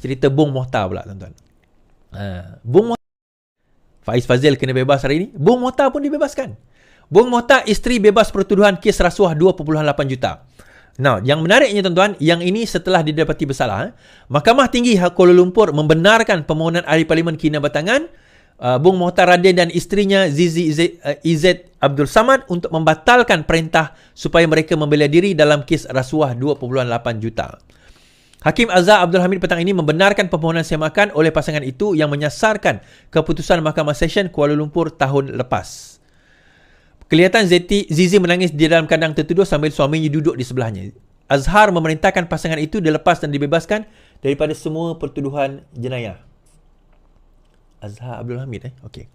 Cerita Bung Mohtar pula tuan-tuan. Bung Mohtar, Faiz Fazil kena bebas hari ini, Bung Mohtar pun dibebaskan. Bung Mohtar isteri bebas pertuduhan kes rasuah 2.8 juta. Now, yang menariknya tuan-tuan, yang ini setelah didapati bersalah, Mahkamah Tinggi Kuala Lumpur membenarkan permohonan Ahli Parlimen Kinabatangan Bung Mohtar Radin dan isterinya Zizi Izzet Abdul Samad untuk membatalkan perintah supaya mereka membela diri dalam kes rasuah 2.8 juta. Hakim Azhar Abdul Hamid petang ini membenarkan permohonan semakan oleh pasangan itu yang menyasarkan keputusan Mahkamah Session Kuala Lumpur tahun lepas. Kelihatan Zizi menangis di dalam kandang tertuduh sambil suaminya duduk di sebelahnya. Azhar memerintahkan pasangan itu dilepas dan dibebaskan daripada semua pertuduhan jenayah. Azhar Abdul Hamid Okey.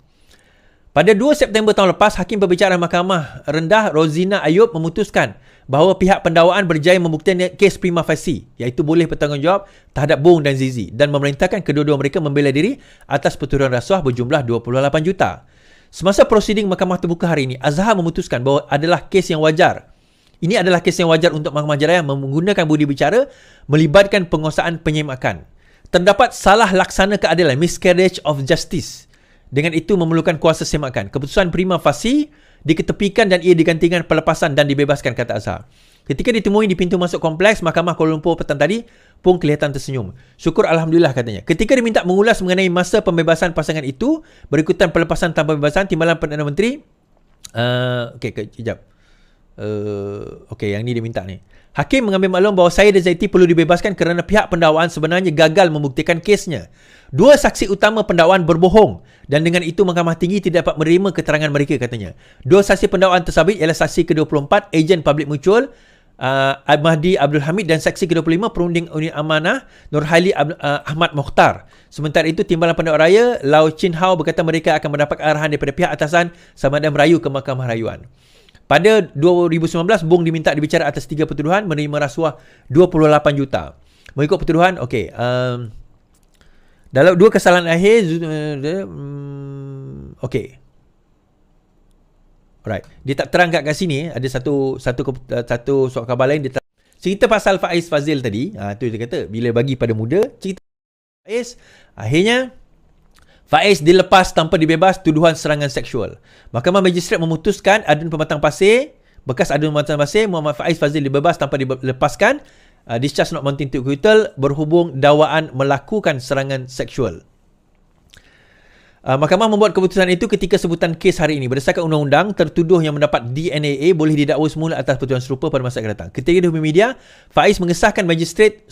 Pada 2 September tahun lepas, Hakim Perbicaraan Mahkamah Rendah Rozina Ayub memutuskan bahawa pihak pendakwaan berjaya membuktikan kes prima facie, iaitu boleh bertanggungjawab terhadap Bung dan Zizi, dan memerintahkan kedua-dua mereka membela diri atas pertuduhan rasuah berjumlah 28 juta. Semasa prosiding Mahkamah Terbuka hari ini, Azhar memutuskan bahawa adalah kes yang wajar. Ini adalah kes yang wajar untuk Mahkamah Jenayah menggunakan budi bicara melibatkan penguasaan penyemakan. Terdapat salah laksana keadilan, miscarriage of justice. Dengan itu memerlukan kuasa semakan. Keputusan prima facie diketepikan dan ia digantikan pelepasan dan dibebaskan, kata Azhar. Ketika ditemui di pintu masuk kompleks Mahkamah Kuala Lumpur petang tadi, Pung kelihatan tersenyum. Syukur Alhamdulillah, katanya. Ketika diminta mengulas mengenai masa pembebasan pasangan itu, berikutan pelepasan tanpa pembebasan, Timbalan Perdana Menteri kejap. Yang ni dia minta ni. Hakim mengambil maklum bahawa saya dan Zaiti perlu dibebaskan kerana pihak pendakwaan sebenarnya gagal membuktikan kesnya. Dua saksi utama pendakwaan berbohong dan dengan itu Mahkamah Tinggi tidak dapat menerima keterangan mereka, katanya. Dua saksi pendakwaan tersabit ialah saksi ke-24, ejen public mutual Mahdi Abdul Hamid, dan saksi ke-25, perunding unit amanah Nurhaili Ahmad Mokhtar. Sementara itu, Timbalan Pendakwa Raya Lau Chin Hao berkata mereka akan mendapat arahan daripada pihak atasan sama ada merayu ke Mahkamah Rayuan. Pada 2019, Bung diminta dibicara atas 3 pertuduhan menerima rasuah 28 juta. Mengikut pertuduhan, dalam 2 kesalahan akhir, alright. Dia tak terang kat sini, ada satu surat khabar lain dia cerita pasal Faiz Fazil tadi. Tu dia kata bila bagi pada muda, cerita Faiz, akhirnya Faiz dilepas tanpa dibebas tuduhan serangan seksual. Mahkamah Magistrate memutuskan adun Pematang Pasir, bekas adun Pematang Pasir, Muhammad Faiz Fazil dibebas tanpa dilepaskan, discharge not mounting to acquittal berhubung dakwaan melakukan serangan seksual. Mahkamah membuat keputusan itu ketika sebutan kes hari ini. Berdasarkan undang-undang, tertuduh yang mendapat DNAA boleh didakwa semula atas pertuduhan serupa pada masa akan datang. Ketika dihubungi media, Faiz mengesahkan Magistrate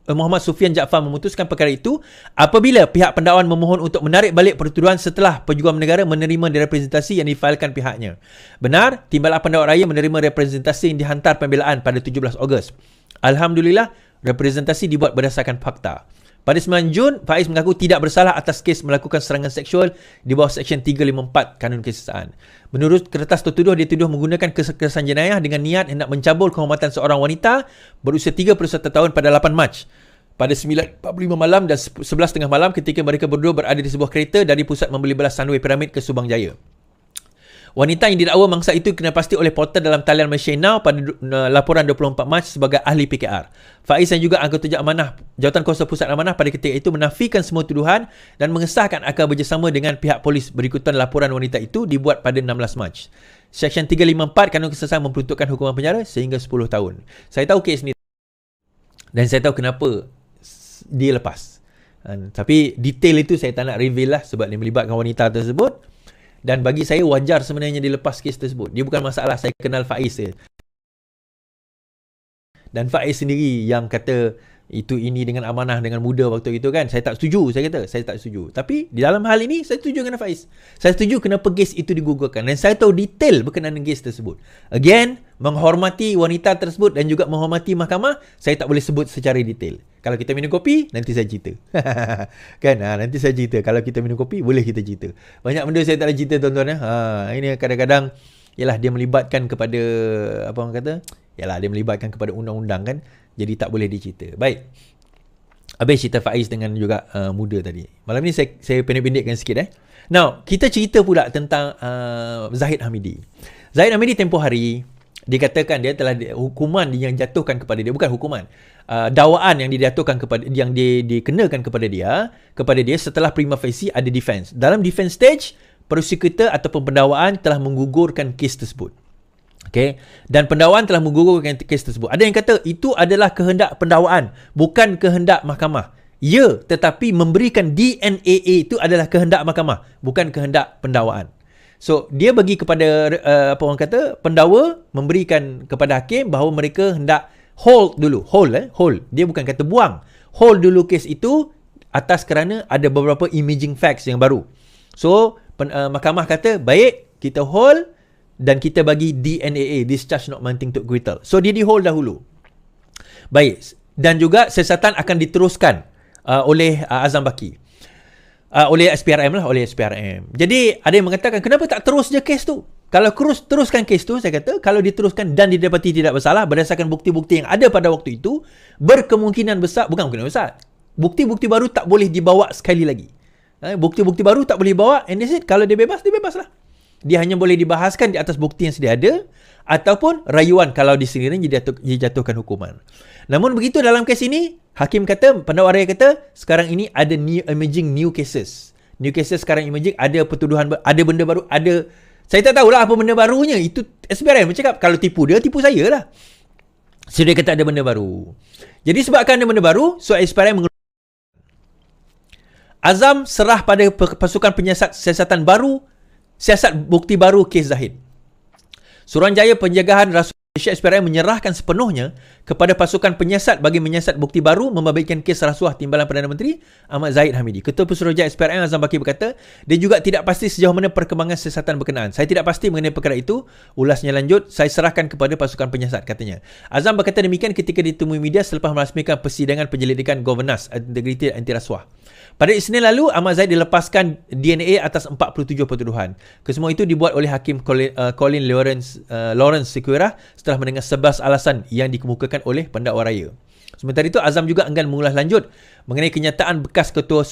Muhammad Sufian Jaafar memutuskan perkara itu apabila pihak pendakwaan memohon untuk menarik balik pertuduhan setelah pejuang negara menerima representasi yang difailkan pihaknya. Benar, Timbalan Pendakwa Raya menerima representasi yang dihantar pembelaan pada 17 Ogos. Alhamdulillah, representasi dibuat berdasarkan fakta. Pada 9 Jun, Faiz mengaku tidak bersalah atas kes melakukan serangan seksual di bawah Seksyen 354 Kanun Keseksaan. Menurut kertas tertuduh, dia tuduh menggunakan kekerasan jenayah dengan niat hendak mencabul kehormatan seorang wanita berusia 31 tahun pada 8 Mac. Pada 9.45 malam dan 11.30 malam ketika mereka berdua berada di sebuah kereta dari pusat membeli belah Sunway Pyramid ke Subang Jaya. Wanita yang didakwa mangsa itu kena pasti oleh portal dalam talian Malaysia Now pada laporan 24 Mac sebagai ahli PKR. Faiz yang juga anggota Jawatan Kuasa Pusat Amanah pada ketika itu menafikan semua tuduhan dan mengesahkan akan bekerjasama dengan pihak polis. Berikutan laporan wanita itu dibuat pada 16 Mac. Seksyen 354 Kanun Keseksaan memperuntukkan hukuman penjara sehingga 10 tahun. Saya tahu kes ni dan saya tahu kenapa dia lepas. Tapi detail itu saya tak nak reveal lah sebab dia melibatkan wanita tersebut. Dan bagi saya wajar sebenarnya dilepas kes tersebut. Dia bukan masalah saya kenal Faiz je. Dan Faiz sendiri yang kata ini dengan amanah dengan muda waktu itu kan. Saya tak setuju, saya tak setuju. Tapi di dalam hal ini saya setuju dengan Faiz. Saya setuju kenapa kes itu digugurkan dan saya tahu detail berkenaan dengan kes tersebut. Again, menghormati wanita tersebut dan juga menghormati mahkamah, saya tak boleh sebut secara detail. Kalau kita minum kopi, nanti saya cerita. Kan? Nanti saya cerita. Kalau kita minum kopi, boleh kita cerita. Banyak benda saya tak ada cerita, tuan-tuan. Ini kadang-kadang, yalah, dia melibatkan kepada, apa orang kata? Yalah, dia melibatkan kepada undang-undang kan. Jadi tak boleh dicerita. Baik. Habis cerita Faiz dengan juga muda tadi. Malam ni saya pendek-pendekkan sikit. Now, kita cerita pula tentang Zahid Hamidi. Zahid Hamidi tempoh hari, Dikatakan dia telah hukuman yang jatuhkan kepada dia, bukan hukuman, dakwaan yang dijatuhkan kepada, yang dikenakan kepada dia setelah prima facie ada defense. Dalam defense stage, prosecutor ataupun pendakwaan telah menggugurkan kes tersebut. Okay. Dan pendakwaan telah menggugurkan kes tersebut. Ada yang kata itu adalah kehendak pendakwaan, bukan kehendak mahkamah. Ya, tetapi memberikan DNAA itu adalah kehendak mahkamah, bukan kehendak pendakwaan. So, dia bagi kepada pendakwa memberikan kepada hakim bahawa mereka hendak hold dulu. Hold. Dia bukan kata buang. Hold dulu kes itu atas kerana ada beberapa imaging facts yang baru. So, mahkamah kata, baik, kita hold dan kita bagi DNAA, discharge not amounting to acquittal. So, dia di hold dahulu. Baik. Dan juga siasatan akan diteruskan oleh Azam Baki. Oleh SPRM. Jadi ada yang mengatakan kenapa tak terus je kes tu? Kalau teruskan kes tu, saya kata kalau diteruskan dan didapati tidak bersalah berdasarkan bukti-bukti yang ada pada waktu itu, berkemungkinan besar, bukti-bukti baru tak boleh dibawa sekali lagi. Bukti-bukti baru tak boleh dibawa, and they said kalau dia bebaslah. Dia hanya boleh dibahaskan di atas bukti yang sedia ada ataupun rayuan kalau sekiranya dijatuhkan hukuman. Namun begitu dalam kes ini, hakim kata, pendakwa raya kata, sekarang ini ada new cases. New cases sekarang emerging, ada pertuduhan, ada benda baru, saya tak tahulah apa benda barunya. Itu SPRM cakap, kalau tipu dia, tipu saya lah. So dia kata ada benda baru. Jadi sebabkan ada benda baru, so SPRM Azam serah pada pasukan penyiasat siasatan baru, siasat bukti baru kes Zahid. Suruhanjaya Penjagaan Rasuah Malaysia SPRM menyerahkan sepenuhnya kepada pasukan penyiasat bagi menyiasat bukti baru membabitkan kes rasuah timbalan Perdana Menteri Ahmad Zahid Hamidi. Ketua Pesuruhjaya SPRM Azam Baki berkata, dia juga tidak pasti sejauh mana perkembangan siasatan berkenaan. Saya tidak pasti mengenai perkara itu. Ulasnya lanjut, saya serahkan kepada pasukan penyiasat, katanya. Azam berkata demikian ketika ditemui media selepas merasmikan persidangan penyelidikan Governance, Integriti dan Anti Rasuah. Pada Isnin lalu, Ahmad Zahid dilepaskan DNA atas 47 pertuduhan. Kesemua itu dibuat oleh Hakim Colin Lawrence Sequeira setelah mendengar 11 alasan yang dikemukakan oleh pendakwa raya. Sementara itu, Azam juga enggan mengulas lanjut mengenai kenyataan bekas Ketua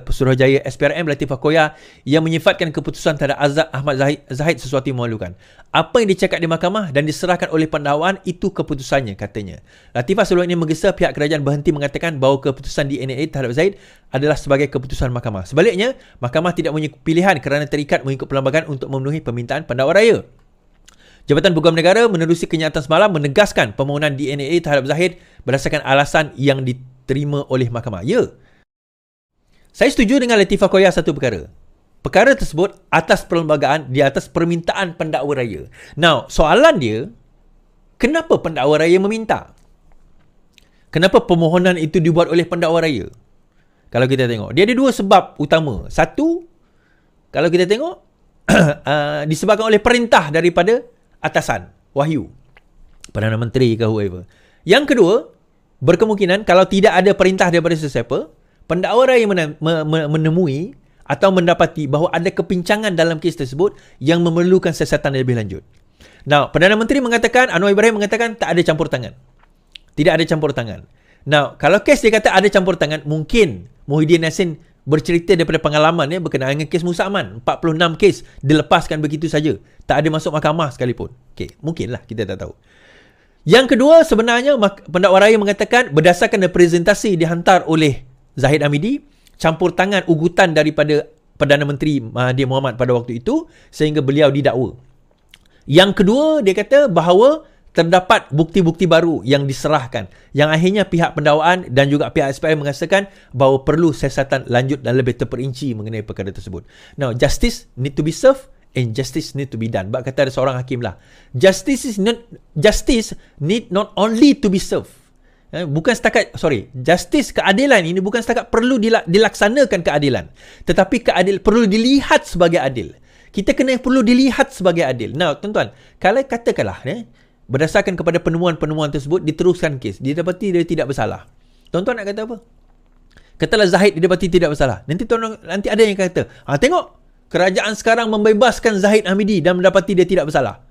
Pesuruhjaya SPRM Latifah Koya yang menyifatkan keputusan terhadap Ahmad Zahid sesuatu yang memalukan. Apa yang dicakap di mahkamah dan diserahkan oleh pendakwaan itu keputusannya, katanya. Latifah sebelum ini menggesa pihak kerajaan berhenti mengatakan bahawa keputusan DNA terhadap Zahid adalah sebagai keputusan mahkamah. Sebaliknya, mahkamah tidak punya pilihan kerana terikat mengikut perlembagaan untuk memenuhi permintaan pendakwa raya. Jabatan Peguam Negara menerusi kenyataan semalam menegaskan permohonan DNA terhadap Zahid berdasarkan alasan yang diterima oleh mahkamah. Ya, saya setuju dengan Latifah Koya satu perkara. Perkara tersebut atas perlembagaan, di atas permintaan pendakwa raya. Now, soalan dia, kenapa pendakwa raya meminta? Kenapa permohonan itu dibuat oleh pendakwa raya? Kalau kita tengok, dia ada dua sebab utama. Satu, kalau kita tengok, disebabkan oleh perintah daripada atasan, wahyu, Perdana Menteri ke whoever. Yang kedua, berkemungkinan kalau tidak ada perintah daripada sesiapa, pendakwa raya menemui atau mendapati bahawa ada kepincangan dalam kes tersebut yang memerlukan siasatan lebih lanjut. Now, Perdana Menteri mengatakan, Anwar Ibrahim mengatakan tak ada campur tangan. Tidak ada campur tangan. Now, kalau kes dia kata ada campur tangan, mungkin Muhyiddin Yassin bercerita daripada pengalaman berkenaan dengan kes Musa Aman. 46 kes dilepaskan begitu saja. Tak ada masuk mahkamah sekalipun. Okay, mungkinlah, kita tak tahu. Yang kedua, sebenarnya pendakwa raya mengatakan berdasarkan representasi dihantar oleh Zahid Hamidi, campur tangan ugutan daripada Perdana Menteri Mahathir Mohamad pada waktu itu sehingga beliau didakwa. Yang kedua, dia kata bahawa terdapat bukti-bukti baru yang diserahkan, yang akhirnya pihak pendakwaan dan juga pihak SPRM mengatakan bahawa perlu siasatan lanjut dan lebih terperinci mengenai perkara tersebut. Now, justice need to be served and justice need to be done. Bak kata ada seorang hakim lah, justice need not only to be served. Justice, keadilan ini bukan setakat perlu dilaksanakan keadilan, tetapi perlu dilihat sebagai adil. Kita perlu dilihat sebagai adil. Now, tuan-tuan, kalau katakanlah berdasarkan kepada penemuan-penemuan tersebut diteruskan kes, didapati dia tidak bersalah. Tuan-tuan nak kata apa? Katalah Zahid didapati tidak bersalah. Nanti ada yang kata, tengok, kerajaan sekarang membebaskan Zahid Hamidi dan mendapati dia tidak bersalah.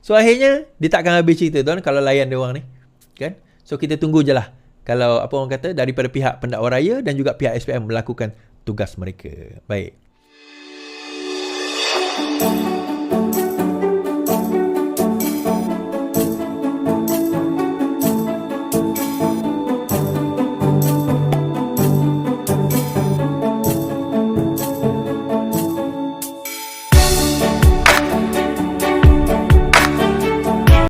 So akhirnya dia takkan habis cerita, tuan, kalau layan dia orang ni, kan? So kita tunggu je lah kalau apa orang kata daripada pihak pendakwa raya dan juga pihak SPM melakukan tugas mereka. Baik.